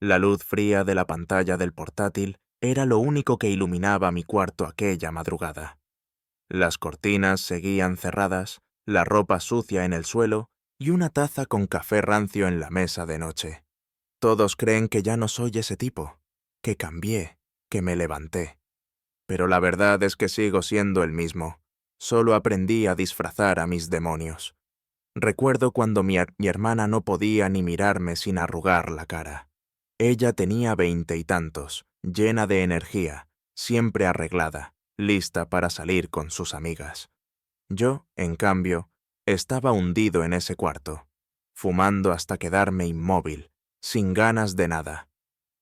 La luz fría de la pantalla del portátil era lo único que iluminaba mi cuarto aquella madrugada. Las cortinas seguían cerradas, la ropa sucia en el suelo y una taza con café rancio en la mesa de noche. Todos creen que ya no soy ese tipo, que cambié, que me levanté. Pero la verdad es que sigo siendo el mismo. Solo aprendí a disfrazar a mis demonios. Recuerdo cuando mi hermana no podía ni mirarme sin arrugar la cara. Ella tenía 20 y tantos, llena de energía, siempre arreglada, lista para salir con sus amigas. Yo, en cambio, estaba hundido en ese cuarto, fumando hasta quedarme inmóvil, sin ganas de nada.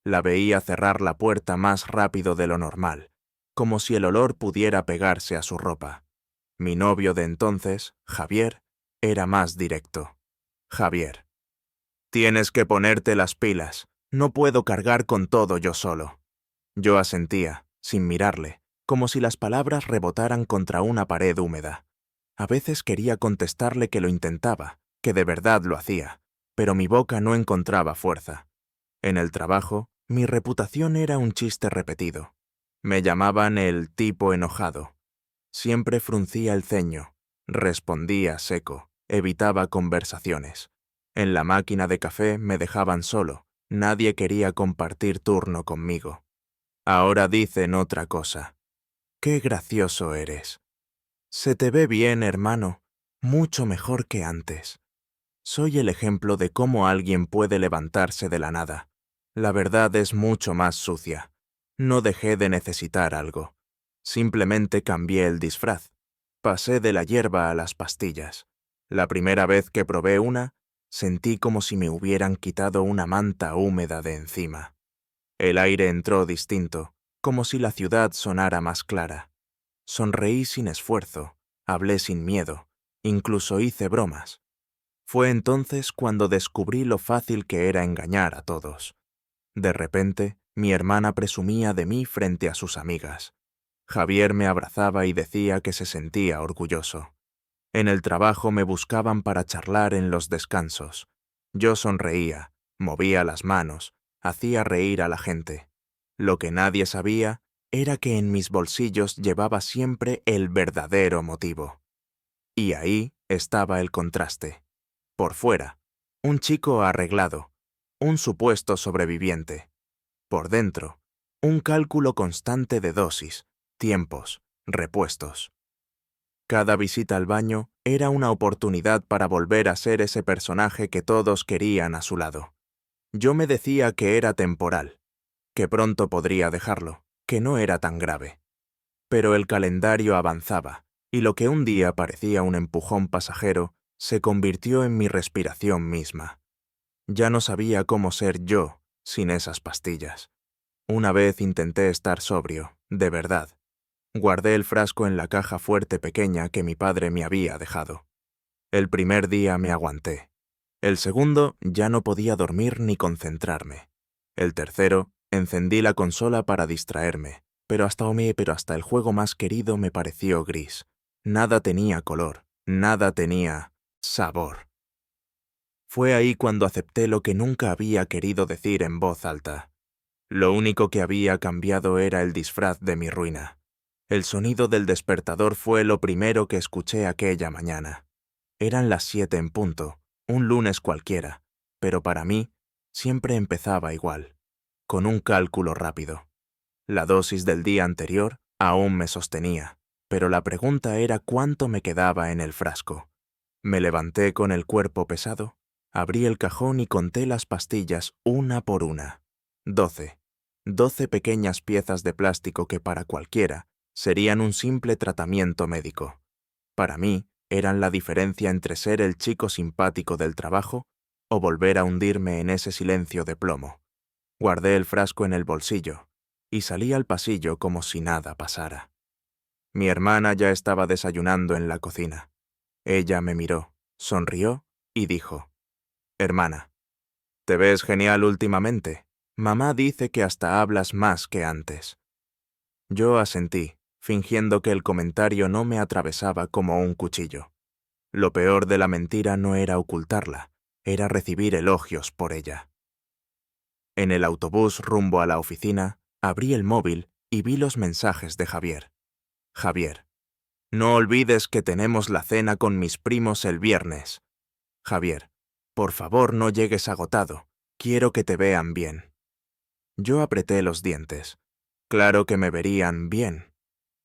La veía cerrar la puerta más rápido de lo normal, como si el olor pudiera pegarse a su ropa. Mi novio de entonces, Javier, era más directo. Javier, tienes que ponerte las pilas. No puedo cargar con todo yo solo. Yo asentía, sin mirarle, como si las palabras rebotaran contra una pared húmeda. A veces quería contestarle que lo intentaba, que de verdad lo hacía, pero mi boca no encontraba fuerza. En el trabajo, mi reputación era un chiste repetido. Me llamaban el tipo enojado. Siempre fruncía el ceño, respondía seco, evitaba conversaciones. En la máquina de café me dejaban solo, nadie quería compartir turno conmigo. Ahora dicen otra cosa. Qué gracioso eres. Se te ve bien, hermano, mucho mejor que antes. Soy el ejemplo de cómo alguien puede levantarse de la nada. La verdad es mucho más sucia. No dejé de necesitar algo. Simplemente cambié el disfraz. Pasé de la hierba a las pastillas. La primera vez que probé una, sentí como si me hubieran quitado una manta húmeda de encima. El aire entró distinto, como si la ciudad sonara más clara. Sonreí sin esfuerzo, hablé sin miedo, incluso hice bromas. Fue entonces cuando descubrí lo fácil que era engañar a todos. De repente, mi hermana presumía de mí frente a sus amigas. Javier me abrazaba y decía que se sentía orgulloso. En el trabajo me buscaban para charlar en los descansos. Yo sonreía, movía las manos, hacía reír a la gente. Lo que nadie sabía era que en mis bolsillos llevaba siempre el verdadero motivo. Y ahí estaba el contraste. Por fuera, un chico arreglado, un supuesto sobreviviente. Por dentro, un cálculo constante de dosis, tiempos, repuestos. Cada visita al baño era una oportunidad para volver a ser ese personaje que todos querían a su lado. Yo me decía que era temporal, que pronto podría dejarlo, que no era tan grave. Pero el calendario avanzaba, y lo que un día parecía un empujón pasajero se convirtió en mi respiración misma. Ya no sabía cómo ser yo sin esas pastillas. Una vez intenté estar sobrio, de verdad. Guardé el frasco en la caja fuerte pequeña que mi padre me había dejado. El primer día me aguanté. El segundo ya no podía dormir ni concentrarme. El tercero, encendí la consola para distraerme, pero hasta el juego más querido me pareció gris. Nada tenía color, nada tenía sabor. Fue ahí cuando acepté lo que nunca había querido decir en voz alta. Lo único que había cambiado era el disfraz de mi ruina. El sonido del despertador fue lo primero que escuché aquella mañana. Eran las 7 en punto, un lunes cualquiera, pero para mí siempre empezaba igual, con un cálculo rápido. La dosis del día anterior aún me sostenía, pero la pregunta era cuánto me quedaba en el frasco. Me levanté con el cuerpo pesado, abrí el cajón y conté las pastillas una por una. 12. 12 pequeñas piezas de plástico que para cualquiera serían un simple tratamiento médico. Para mí, eran la diferencia entre ser el chico simpático del trabajo o volver a hundirme en ese silencio de plomo. Guardé el frasco en el bolsillo y salí al pasillo como si nada pasara. Mi hermana ya estaba desayunando en la cocina. Ella me miró, sonrió y dijo: «Hermana, te ves genial últimamente. Mamá dice que hasta hablas más que antes». Yo asentí, fingiendo que el comentario no me atravesaba como un cuchillo. Lo peor de la mentira no era ocultarla, era recibir elogios por ella. En el autobús rumbo a la oficina, abrí el móvil y vi los mensajes de Javier. Javier: no olvides que tenemos la cena con mis primos el viernes. Javier: por favor no llegues agotado, quiero que te vean bien. Yo apreté los dientes. Claro que me verían bien,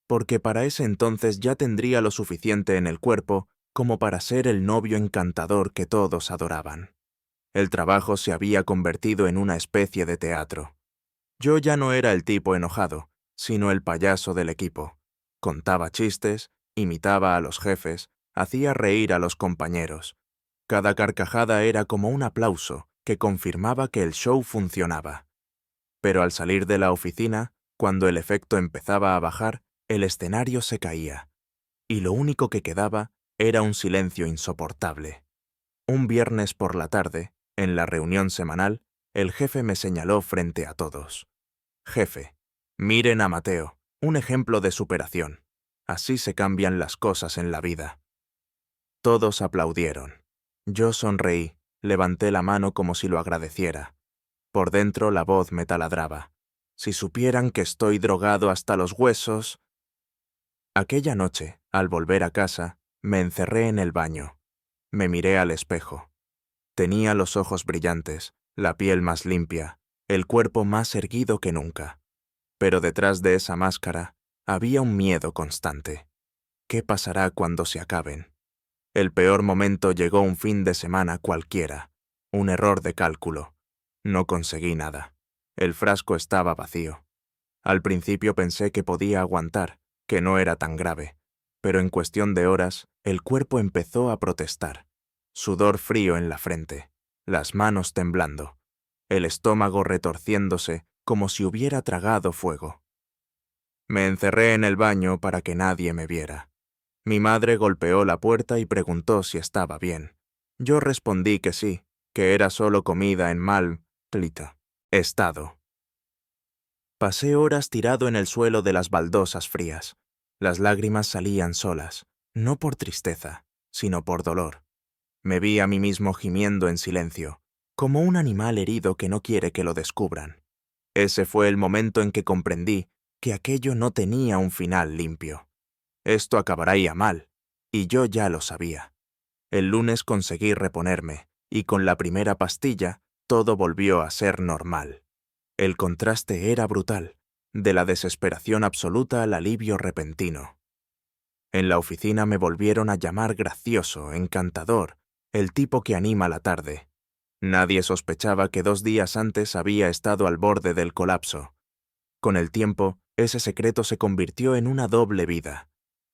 porque para ese entonces ya tendría lo suficiente en el cuerpo como para ser el novio encantador que todos adoraban. El trabajo se había convertido en una especie de teatro. Yo ya no era el tipo enojado, sino el payaso del equipo. Contaba chistes, imitaba a los jefes, hacía reír a los compañeros. Cada carcajada era como un aplauso que confirmaba que el show funcionaba. Pero al salir de la oficina, cuando el efecto empezaba a bajar, el escenario se caía, y lo único que quedaba era un silencio insoportable. Un viernes por la tarde, en la reunión semanal, el jefe me señaló frente a todos. Jefe, miren a Mateo, un ejemplo de superación. Así se cambian las cosas en la vida. Todos aplaudieron. Yo sonreí, levanté la mano como si lo agradeciera. Por dentro la voz me taladraba. Si supieran que estoy drogado hasta los huesos. Aquella noche, al volver a casa, me encerré en el baño. Me miré al espejo. Tenía los ojos brillantes, la piel más limpia, el cuerpo más erguido que nunca. Pero detrás de esa máscara había un miedo constante. ¿Qué pasará cuando se acaben? El peor momento llegó un fin de semana cualquiera. Un error de cálculo. No conseguí nada. El frasco estaba vacío. Al principio pensé que podía aguantar, que no era tan grave, pero en cuestión de horas el cuerpo empezó a protestar. Sudor frío en la frente, las manos temblando, el estómago retorciéndose como si hubiera tragado fuego. Me encerré en el baño para que nadie me viera. Mi madre golpeó la puerta y preguntó si estaba bien. Yo respondí que sí, que era solo comida en mal estado. Pasé horas tirado en el suelo de las baldosas frías. Las lágrimas salían solas, no por tristeza, sino por dolor. Me vi a mí mismo gimiendo en silencio, como un animal herido que no quiere que lo descubran. Ese fue el momento en que comprendí que aquello no tenía un final limpio. Esto acabaría mal, y yo ya lo sabía. El lunes conseguí reponerme, y con la primera pastilla, todo volvió a ser normal. El contraste era brutal, de la desesperación absoluta al alivio repentino. En la oficina me volvieron a llamar gracioso, encantador, el tipo que anima la tarde. Nadie sospechaba que 2 días antes había estado al borde del colapso. Con el tiempo, ese secreto se convirtió en una doble vida.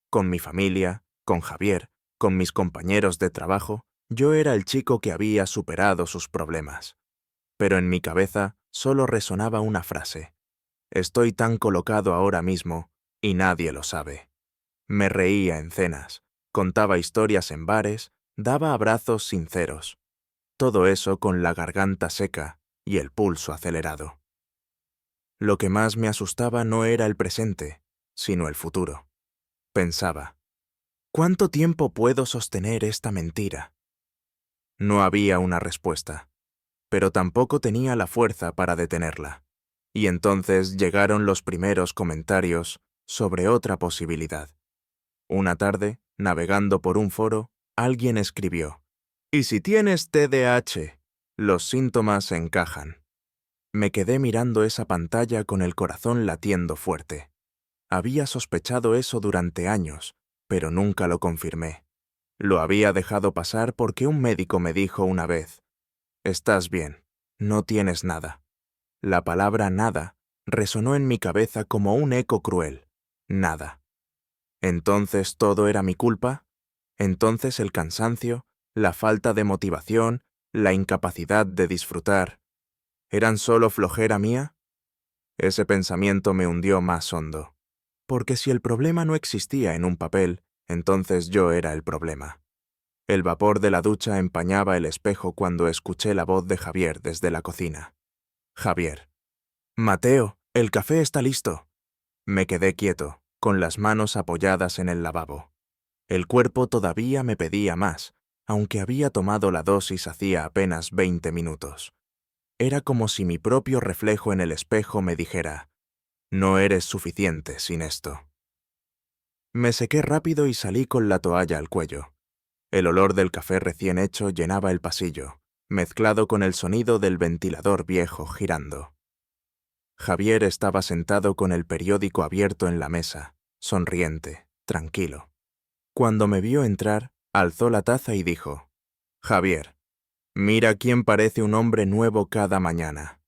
Con mi familia, con Javier, con mis compañeros de trabajo, yo era el chico que había superado sus problemas. Pero en mi cabeza solo resonaba una frase. Estoy tan colocado ahora mismo y nadie lo sabe. Me reía en cenas, contaba historias en bares, daba abrazos sinceros. Todo eso con la garganta seca y el pulso acelerado. Lo que más me asustaba no era el presente, sino el futuro. Pensaba, ¿cuánto tiempo puedo sostener esta mentira? No había una respuesta, pero tampoco tenía la fuerza para detenerla. Y entonces llegaron los primeros comentarios sobre otra posibilidad. Una tarde, navegando por un foro, alguien escribió: «¿Y si tienes TDAH? Los síntomas encajan». Me quedé mirando esa pantalla con el corazón latiendo fuerte. Había sospechado eso durante años, pero nunca lo confirmé. Lo había dejado pasar porque un médico me dijo una vez: «Estás bien, no tienes nada». La palabra nada resonó en mi cabeza como un eco cruel. Nada. ¿Entonces todo era mi culpa? ¿Entonces el cansancio, la falta de motivación, la incapacidad de disfrutar, eran solo flojera mía? Ese pensamiento me hundió más hondo. Porque si el problema no existía en un papel, entonces yo era el problema. El vapor de la ducha empañaba el espejo cuando escuché la voz de Javier desde la cocina. Javier: «Mateo, el café está listo». Me quedé quieto, con las manos apoyadas en el lavabo. El cuerpo todavía me pedía más, aunque había tomado la dosis hacía apenas 20 minutos. Era como si mi propio reflejo en el espejo me dijera, no eres suficiente sin esto. Me sequé rápido y salí con la toalla al cuello. El olor del café recién hecho llenaba el pasillo, mezclado con el sonido del ventilador viejo girando. Javier estaba sentado con el periódico abierto en la mesa, sonriente, tranquilo. Cuando me vio entrar, alzó la taza y dijo, «Javier, mira quién parece un hombre nuevo cada mañana».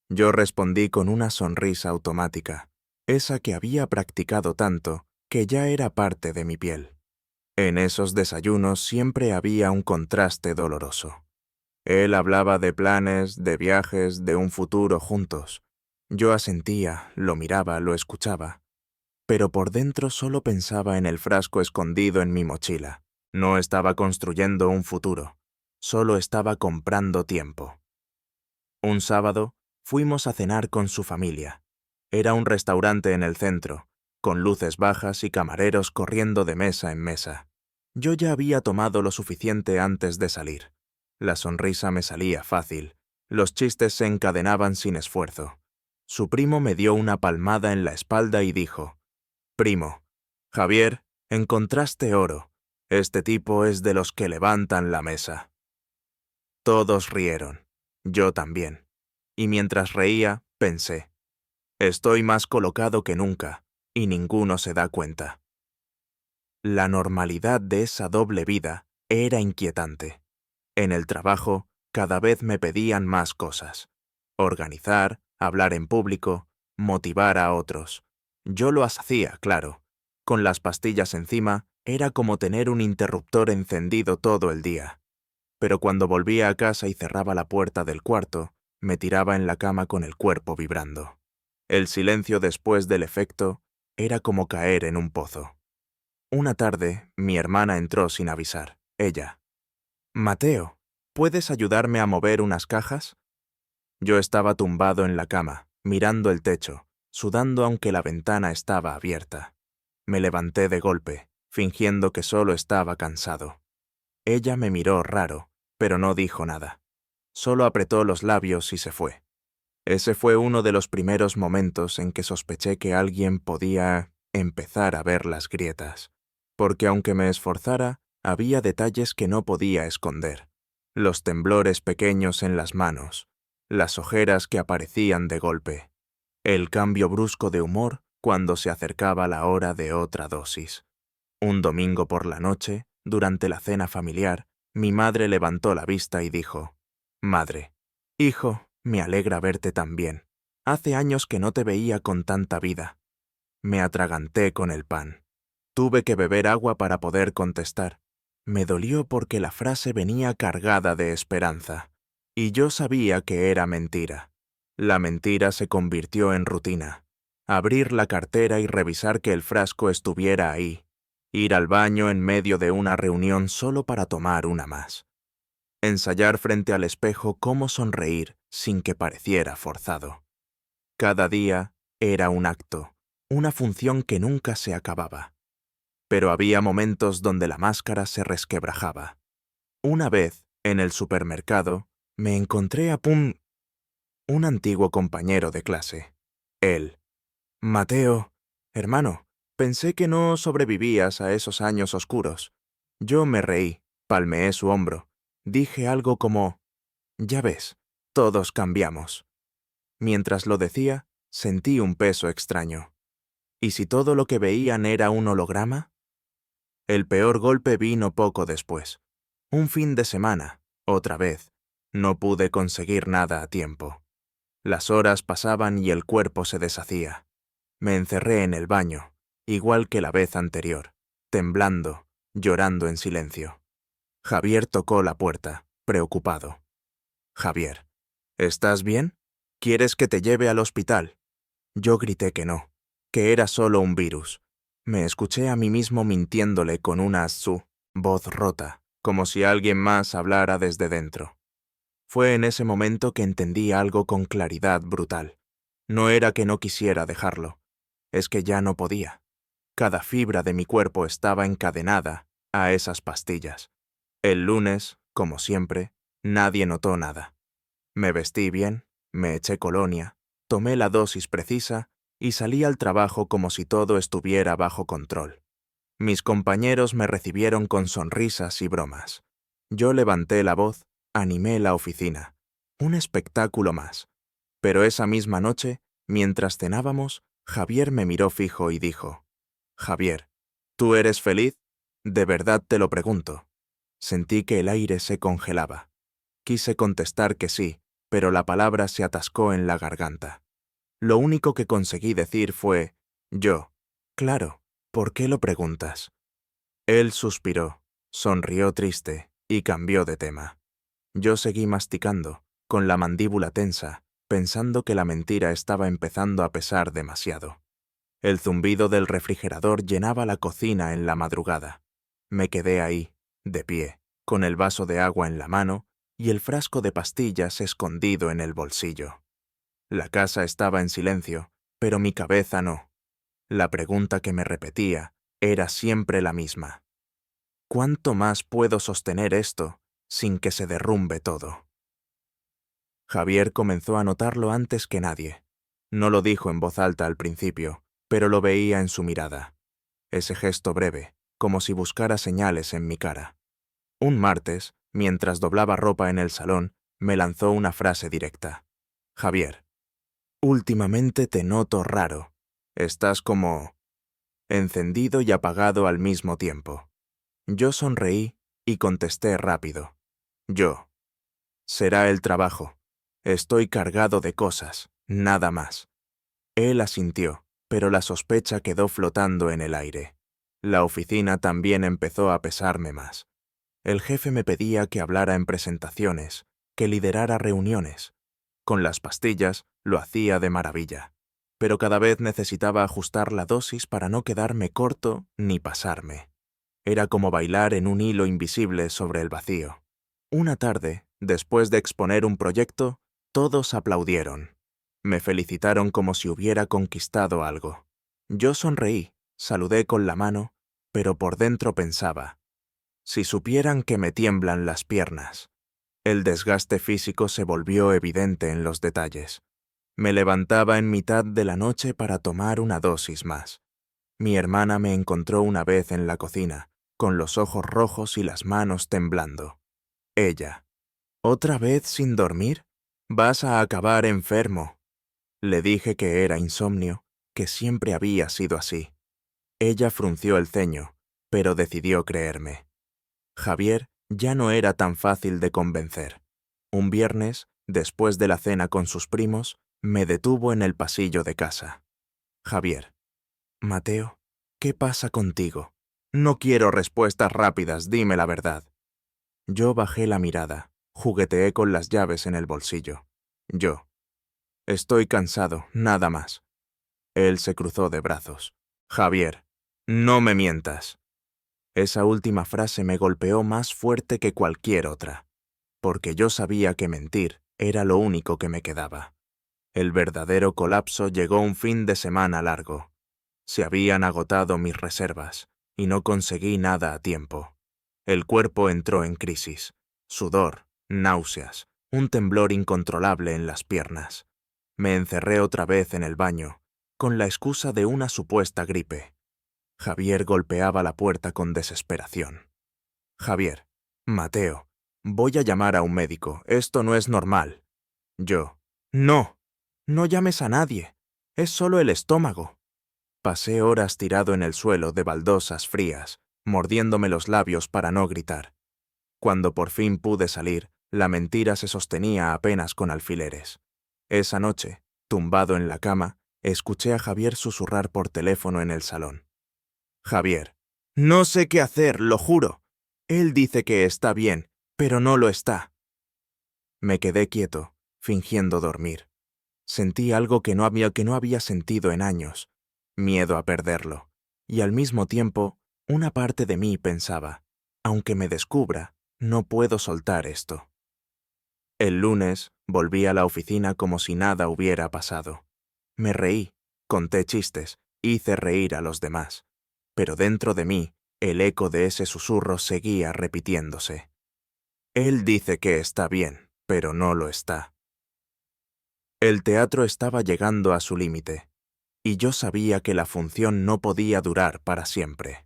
Yo respondí con una sonrisa automática, esa que había practicado tanto que ya era parte de mi piel. En esos desayunos siempre había un contraste doloroso. Él hablaba de planes, de viajes, de un futuro juntos. Yo asentía, lo miraba, lo escuchaba, pero por dentro solo pensaba en el frasco escondido en mi mochila. No estaba construyendo un futuro, solo estaba comprando tiempo. Un sábado, fuimos a cenar con su familia. Era un restaurante en el centro, con luces bajas y camareros corriendo de mesa en mesa. Yo ya había tomado lo suficiente antes de salir. La sonrisa me salía fácil, los chistes se encadenaban sin esfuerzo. Su primo me dio una palmada en la espalda y dijo, «Primo, Javier, encontraste oro. Este tipo es de los que levantan la mesa». Todos rieron, yo también. Y mientras reía, pensé, estoy más colocado que nunca, y ninguno se da cuenta. La normalidad de esa doble vida era inquietante. En el trabajo, cada vez me pedían más cosas. Organizar, hablar en público, motivar a otros. Yo lo hacía, claro. Con las pastillas encima, era como tener un interruptor encendido todo el día. Pero cuando volvía a casa y cerraba la puerta del cuarto, me tiraba en la cama con el cuerpo vibrando. El silencio después del efecto era como caer en un pozo. Una tarde, mi hermana entró sin avisar. Ella, «Mateo, ¿puedes ayudarme a mover unas cajas?» Yo estaba tumbado en la cama, mirando el techo, sudando aunque la ventana estaba abierta. Me levanté de golpe, fingiendo que solo estaba cansado. Ella me miró raro, pero no dijo nada. Solo apretó los labios y se fue. Ese fue uno de los primeros momentos en que sospeché que alguien podía empezar a ver las grietas, porque aunque me esforzara, había detalles que no podía esconder. Los temblores pequeños en las manos, las ojeras que aparecían de golpe, el cambio brusco de humor cuando se acercaba la hora de otra dosis. Un domingo por la noche, durante la cena familiar, mi madre levantó la vista y dijo, «Madre, hijo, me alegra verte tan bien. Hace años que no te veía con tanta vida». Me atraganté con el pan. Tuve que beber agua para poder contestar. Me dolió porque la frase venía cargada de esperanza, y yo sabía que era mentira. La mentira se convirtió en rutina. Abrir la cartera y revisar que el frasco estuviera ahí. Ir al baño en medio de una reunión solo para tomar una más. Ensayar frente al espejo cómo sonreír sin que pareciera forzado. Cada día era un acto, una función que nunca se acababa. Pero había momentos donde la máscara se resquebrajaba. Una vez, en el supermercado, me encontré a un antiguo compañero de clase. Él, «Mateo, hermano, pensé que no sobrevivías a esos años oscuros». Yo me reí, palmeé su hombro. Dije algo como, «Ya ves, todos cambiamos». Mientras lo decía, sentí un peso extraño. ¿Y si todo lo que veían era un holograma? El peor golpe vino poco después. Un fin de semana, otra vez. No pude conseguir nada a tiempo. Las horas pasaban y el cuerpo se deshacía. Me encerré en el baño, igual que la vez anterior, temblando, llorando en silencio. Javier tocó la puerta, preocupado. «Javier, ¿estás bien? ¿Quieres que te lleve al hospital?» Yo grité que no, que era solo un virus. Me escuché a mí mismo mintiéndole con una voz rota, como si alguien más hablara desde dentro. Fue en ese momento que entendí algo con claridad brutal. No era que no quisiera dejarlo, es que ya no podía. Cada fibra de mi cuerpo estaba encadenada a esas pastillas. El lunes, como siempre, nadie notó nada. Me vestí bien, me eché colonia, tomé la dosis precisa y salí al trabajo como si todo estuviera bajo control. Mis compañeros me recibieron con sonrisas y bromas. Yo levanté la voz, animé la oficina. Un espectáculo más. Pero esa misma noche, mientras cenábamos, Javier me miró fijo y dijo: «Javier, ¿tú eres feliz? De verdad te lo pregunto». Sentí que el aire se congelaba. Quise contestar que sí, pero la palabra se atascó en la garganta. Lo único que conseguí decir fue: «Yo». «Claro, ¿por qué lo preguntas?». Él suspiró, sonrió triste y cambió de tema. Yo seguí masticando, con la mandíbula tensa, pensando que la mentira estaba empezando a pesar demasiado. El zumbido del refrigerador llenaba la cocina en la madrugada. Me quedé ahí, de pie, con el vaso de agua en la mano y el frasco de pastillas escondido en el bolsillo. La casa estaba en silencio, pero mi cabeza no. La pregunta que me repetía era siempre la misma: ¿cuánto más puedo sostener esto sin que se derrumbe todo? Javier comenzó a notarlo antes que nadie. No lo dijo en voz alta al principio, pero lo veía en su mirada. Ese gesto breve, como si buscara señales en mi cara. Un martes, mientras doblaba ropa en el salón, me lanzó una frase directa: «Javier, últimamente te noto raro. Estás como encendido y apagado al mismo tiempo». Yo sonreí y contesté rápido: «Yo. Será el trabajo. Estoy cargado de cosas, nada más». Él asintió, pero la sospecha quedó flotando en el aire. La oficina también empezó a pesarme más. El jefe me pedía que hablara en presentaciones, que liderara reuniones. Con las pastillas lo hacía de maravilla, pero cada vez necesitaba ajustar la dosis para no quedarme corto ni pasarme. Era como bailar en un hilo invisible sobre el vacío. Una tarde, después de exponer un proyecto, todos aplaudieron. Me felicitaron como si hubiera conquistado algo. Yo sonreí, saludé con la mano, pero por dentro pensaba: si supieran que me tiemblan las piernas. El desgaste físico se volvió evidente en los detalles. Me levantaba en mitad de la noche para tomar una dosis más. Mi hermana me encontró una vez en la cocina, con los ojos rojos y las manos temblando. Ella: «¿Otra vez sin dormir? Vas a acabar enfermo». Le dije que era insomnio, que siempre había sido así. Ella frunció el ceño, pero decidió creerme. Javier ya no era tan fácil de convencer. Un viernes, después de la cena con sus primos, me detuvo en el pasillo de casa. «Javier, Mateo, ¿qué pasa contigo? No quiero respuestas rápidas, dime la verdad». Yo bajé la mirada, jugueteé con las llaves en el bolsillo. Yo: «Estoy cansado, nada más». Él se cruzó de brazos. «Javier, no me mientas». Esa última frase me golpeó más fuerte que cualquier otra, porque yo sabía que mentir era lo único que me quedaba. El verdadero colapso llegó un fin de semana largo. Se habían agotado mis reservas y no conseguí nada a tiempo. El cuerpo entró en crisis. Sudor, náuseas, un temblor incontrolable en las piernas. Me encerré otra vez en el baño, con la excusa de una supuesta gripe. Javier golpeaba la puerta con desesperación. «Javier, Mateo, voy a llamar a un médico, esto no es normal». Yo: «No, no llames a nadie, es solo el estómago». Pasé horas tirado en el suelo de baldosas frías, mordiéndome los labios para no gritar. Cuando por fin pude salir, la mentira se sostenía apenas con alfileres. Esa noche, tumbado en la cama, escuché a Javier susurrar por teléfono en el salón: «Javier, no sé qué hacer, lo juro. Él dice que está bien, pero no lo está». Me quedé quieto, fingiendo dormir. Sentí algo que no había sentido en años, miedo a perderlo. Y al mismo tiempo, una parte de mí pensaba: aunque me descubra, no puedo soltar esto. El lunes volví a la oficina como si nada hubiera pasado. Me reí, conté chistes, hice reír a los demás. Pero dentro de mí, el eco de ese susurro seguía repitiéndose. Él dice que está bien, pero no lo está. El teatro estaba llegando a su límite, y yo sabía que la función no podía durar para siempre.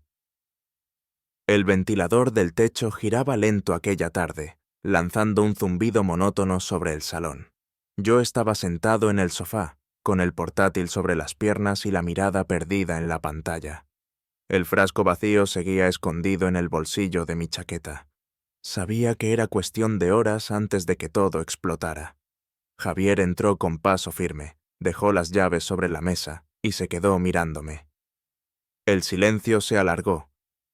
El ventilador del techo giraba lento aquella tarde, lanzando un zumbido monótono sobre el salón. Yo estaba sentado en el sofá, con el portátil sobre las piernas y la mirada perdida en la pantalla. El frasco vacío seguía escondido en el bolsillo de mi chaqueta. Sabía que era cuestión de horas antes de que todo explotara. Javier entró con paso firme, dejó las llaves sobre la mesa y se quedó mirándome. El silencio se alargó.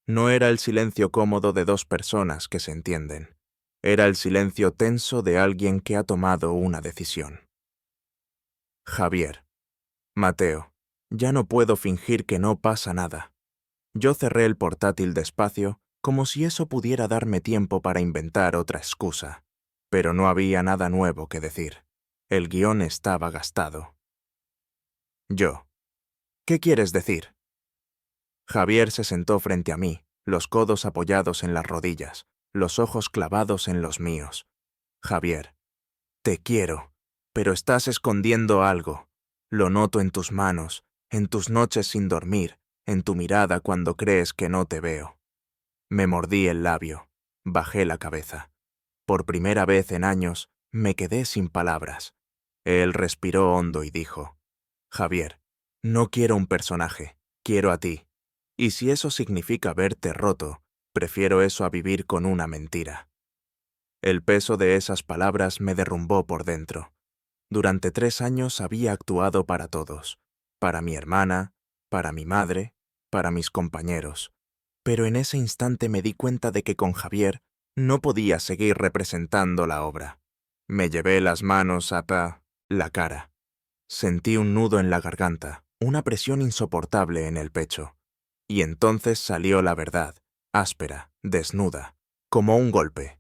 No era el silencio cómodo de dos personas que se entienden. Era el silencio tenso de alguien que ha tomado una decisión. Javier. Mateo. Ya no puedo fingir que no pasa nada. Yo cerré el portátil despacio, como si eso pudiera darme tiempo para inventar otra excusa. Pero no había nada nuevo que decir. El guión estaba gastado. Yo. ¿Qué quieres decir? Javier se sentó frente a mí, los codos apoyados en las rodillas, los ojos clavados en los míos. Javier. Te quiero, pero estás escondiendo algo. Lo noto en tus manos, en tus noches sin dormir, en tu mirada cuando crees que no te veo. Me mordí el labio, bajé la cabeza. Por primera vez en años, me quedé sin palabras. Él respiró hondo y dijo, Javier, no quiero un personaje, quiero a ti. Y si eso significa verte roto, prefiero eso a vivir con una mentira. El peso de esas palabras me derrumbó por dentro. Durante 3 años había actuado para todos, para mi hermana, para mi madre, para mis compañeros. Pero en ese instante me di cuenta de que con Javier no podía seguir representando la obra. Me llevé las manos hasta la cara. Sentí un nudo en la garganta, una presión insoportable en el pecho. Y entonces salió la verdad, áspera, desnuda, como un golpe.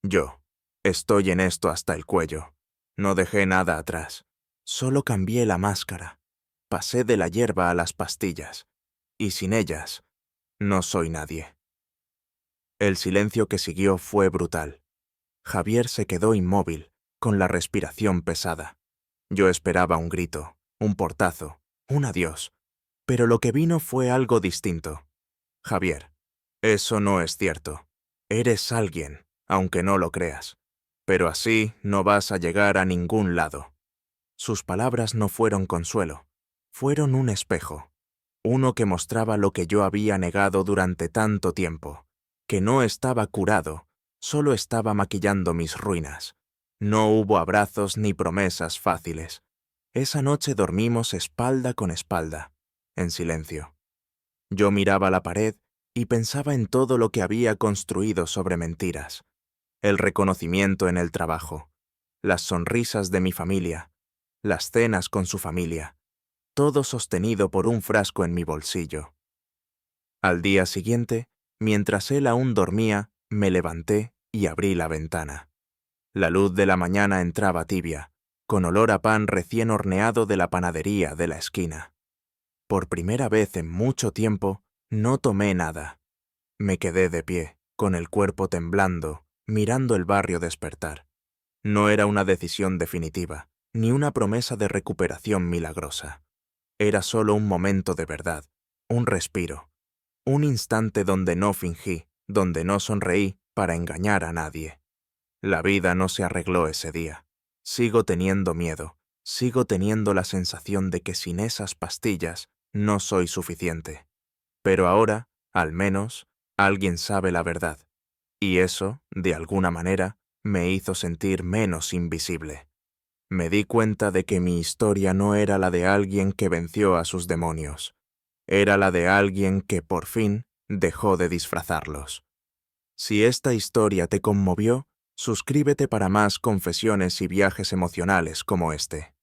Yo. Estoy en esto hasta el cuello. No dejé nada atrás. Solo cambié la máscara. Pasé de la hierba a las pastillas. Y sin ellas, no soy nadie. El silencio que siguió fue brutal. Javier se quedó inmóvil, con la respiración pesada. Yo esperaba un grito, un portazo, un adiós. Pero lo que vino fue algo distinto. Javier, eso no es cierto. Eres alguien, aunque no lo creas. Pero así no vas a llegar a ningún lado. Sus palabras no fueron consuelo, fueron un espejo, uno que mostraba lo que yo había negado durante tanto tiempo, que no estaba curado, solo estaba maquillando mis ruinas. No hubo abrazos ni promesas fáciles. Esa noche dormimos espalda con espalda, en silencio. Yo miraba la pared y pensaba en todo lo que había construido sobre mentiras. El reconocimiento en el trabajo, las sonrisas de mi familia, las cenas con su familia, todo sostenido por un frasco en mi bolsillo. Al día siguiente, mientras él aún dormía, me levanté y abrí la ventana. La luz de la mañana entraba tibia, con olor a pan recién horneado de la panadería de la esquina. Por primera vez en mucho tiempo, no tomé nada. Me quedé de pie, con el cuerpo temblando, mirando el barrio despertar. No era una decisión definitiva, ni una promesa de recuperación milagrosa. Era solo un momento de verdad, un respiro, un instante donde no fingí, donde no sonreí para engañar a nadie. La vida no se arregló ese día. Sigo teniendo miedo, sigo teniendo la sensación de que sin esas pastillas no soy suficiente. Pero ahora, al menos, alguien sabe la verdad. Y eso, de alguna manera, me hizo sentir menos invisible. Me di cuenta de que mi historia no era la de alguien que venció a sus demonios. Era la de alguien que, por fin, dejó de disfrazarlos. Si esta historia te conmovió, suscríbete para más confesiones y viajes emocionales como este.